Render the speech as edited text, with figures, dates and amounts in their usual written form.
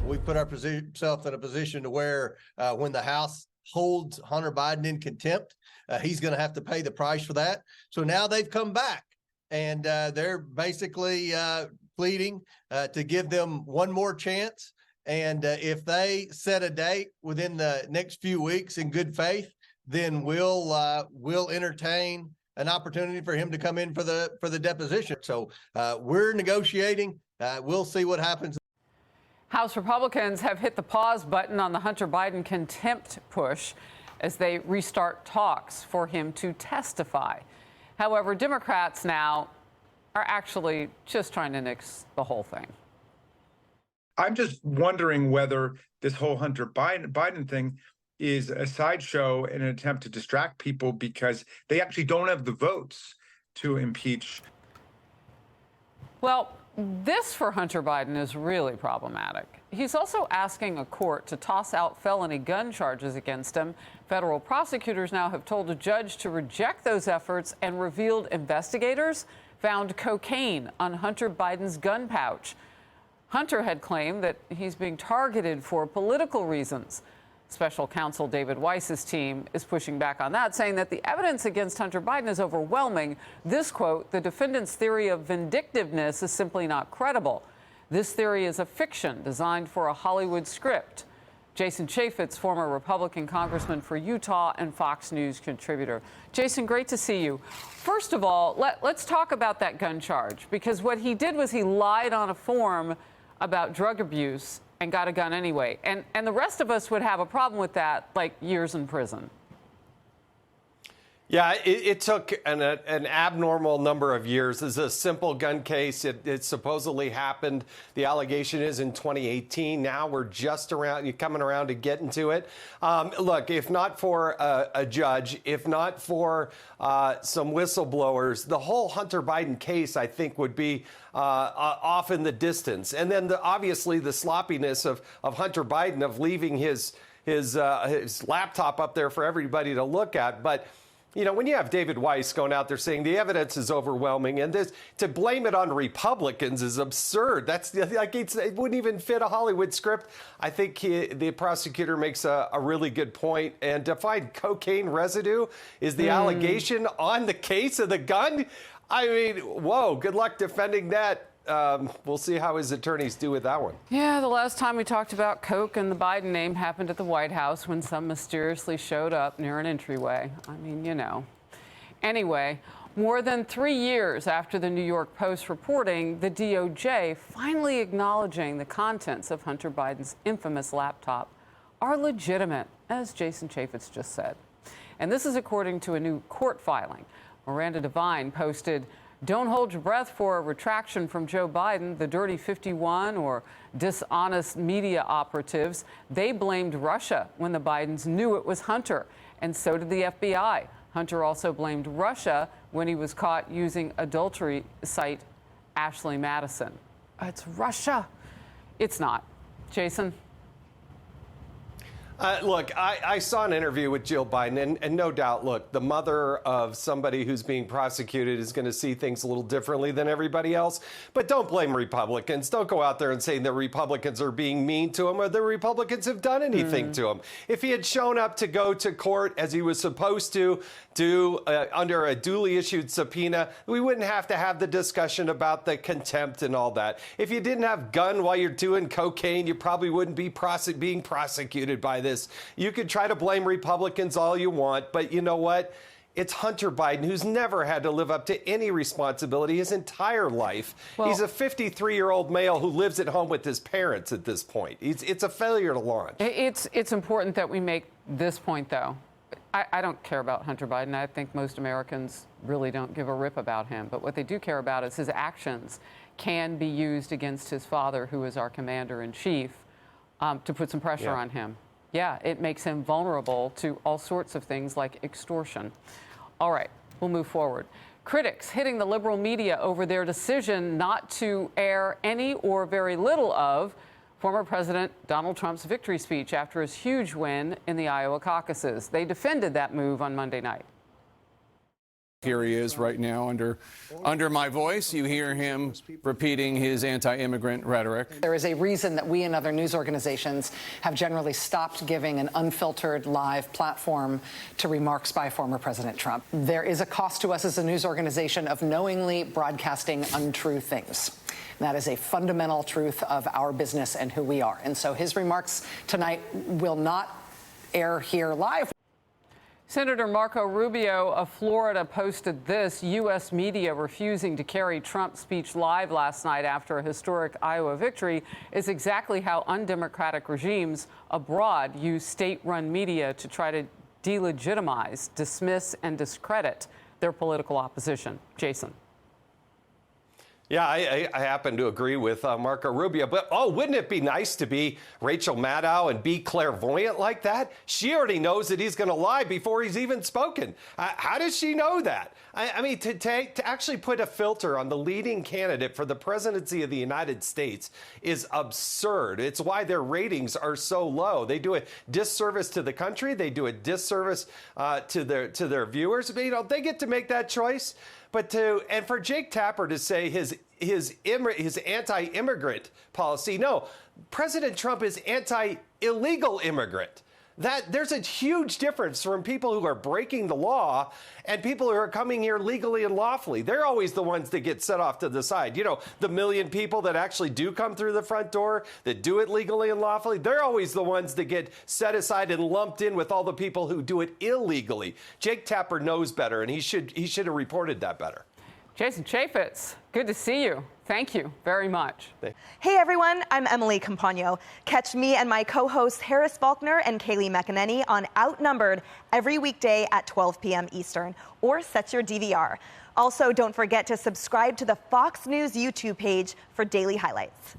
We put ourselves in a position to where when the House holds Hunter Biden in contempt, he's going to have to pay the price for that. So now they've come back and they're basically pleading to give them one more chance. And if they set a date within the next few weeks in good faith, then we'll entertain an opportunity for him to come in for the deposition. So we're negotiating. We'll see what happens. House Republicans have hit the pause button on the Hunter Biden contempt push as they restart talks for him to testify. However, Democrats now are actually just trying to nix the whole thing. I'm just wondering whether this whole Hunter Biden thing is a sideshow in an attempt to distract people because they actually don't have the votes to impeach. Well, this for Hunter Biden is really problematic. He's also asking a court to toss out felony gun charges against him. Federal prosecutors now have told a judge to reject those efforts and revealed investigators found cocaine on Hunter Biden's gun pouch. Hunter had claimed that he's being targeted for political reasons. Special counsel David Weiss's team is pushing back on that, saying that the evidence against Hunter Biden is overwhelming. This quote, the defendant's theory of vindictiveness is simply not credible. This theory is a fiction designed for a Hollywood script. Jason Chaffetz, former Republican congressman for Utah and Fox News contributor. Jason, great to see you. First of all, let's talk about that gun charge, because what he did was he lied on a form about drug abuse and got a gun anyway. And the rest of us would have a problem with that, like years in prison. Yeah, it took an abnormal number of years. This is a simple gun case. It supposedly happened. The allegation is in 2018. Now we're just coming around to getting to it. Look, if not for a judge, if not for some whistleblowers, the whole Hunter Biden case, I think, would be off in the distance. And then obviously the sloppiness of Hunter Biden of leaving his laptop up there for everybody to look at. But you know, when you have David Weiss going out there saying the evidence is overwhelming, and to blame it on Republicans is absurd. That's like it wouldn't even fit a Hollywood script. I think the prosecutor makes a really good point. And to find cocaine residue is the allegation on the case of the gun. I mean, whoa, good luck defending that. We'll see how his attorneys do with that one. Yeah, the last time we talked about coke and the Biden name happened at the White House when some mysteriously showed up near an entryway. I mean, you know. Anyway, more than 3 years after the New York Post reporting, the DOJ finally acknowledging the contents of Hunter Biden's infamous laptop are legitimate, as Jason Chaffetz just said. And this is according to a new court filing. Miranda Devine posted, "Don't hold your breath for a retraction from Joe Biden, the Dirty 51 or dishonest media operatives. They blamed Russia when the Bidens knew it was Hunter, and so did the FBI. Hunter also blamed Russia when he was caught using adultery site Ashley Madison." It's Russia. It's not. Jason? Look, I saw an interview with Jill Biden, and no doubt, look, the mother of somebody who's being prosecuted is going to see things a little differently than everybody else. But don't blame Republicans. Don't go out there and say the Republicans are being mean to him or the Republicans have done anything to him. If he had shown up to go to court as he was supposed to do under a duly issued subpoena, we wouldn't have to have the discussion about the contempt and all that. If you didn't have gun while you're doing cocaine, you probably wouldn't be being prosecuted by this. You could try to blame Republicans all you want, but you know what? It's Hunter Biden, who's never had to live up to any responsibility his entire life. Well, he's a 53-year-old male who lives at home with his parents at this point. It's a failure to launch. It's important that we make this point, though. I don't care about Hunter Biden. I think most Americans really don't give a rip about him. But what they do care about is his actions can be used against his father, who is our commander-in-chief, to put some pressure on him. Yeah, it makes him vulnerable to all sorts of things like extortion. All right, we'll move forward. Critics hitting the liberal media over their decision not to air any or very little of former President Donald Trump's victory speech after his huge win in the Iowa caucuses. They defended that move on Monday night. Here he is right now under my voice. You hear him repeating his anti-immigrant rhetoric. There is a reason that we and other news organizations have generally stopped giving an unfiltered live platform to remarks by former President Trump. There is a cost to us as a news organization of knowingly broadcasting untrue things. That is a fundamental truth of our business and who we are. And so his remarks tonight will not air here live. Senator Marco Rubio of Florida posted this: U.S. media refusing to carry Trump's speech live last night after a historic Iowa victory is exactly how undemocratic regimes abroad use state-run media to try to delegitimize, dismiss, and discredit their political opposition. Jason. Yeah, I happen to agree with Marco Rubio, but wouldn't it be nice to be Rachel Maddow and be clairvoyant like that? She already knows that he's going to lie before he's even spoken. How does she know that? I mean, to actually put a filter on the leading candidate for the presidency of the United States is absurd. It's why their ratings are so low. They do a disservice to the country. They do a disservice to their viewers. But, you know, they get to make that choice. But for Jake Tapper to say his anti-immigrant policy, no, President Trump is anti-illegal immigrant. There's a huge difference from people who are breaking the law and people who are coming here legally and lawfully. They're always the ones that get set off to the side. You know, the million people that actually do come through the front door, that do it legally and lawfully, they're always the ones that get set aside and lumped in with all the people who do it illegally. Jake Tapper knows better, and he should have reported that better. Jason Chaffetz, good to see you. Thank you very much. Hey everyone, I'm Emily Campagno. Catch me and my co-hosts Harris Faulkner and Kaylee McEnany on Outnumbered every weekday at 12 p.m. Eastern, or set your DVR. Also, don't forget to subscribe to the Fox News YouTube page for daily highlights.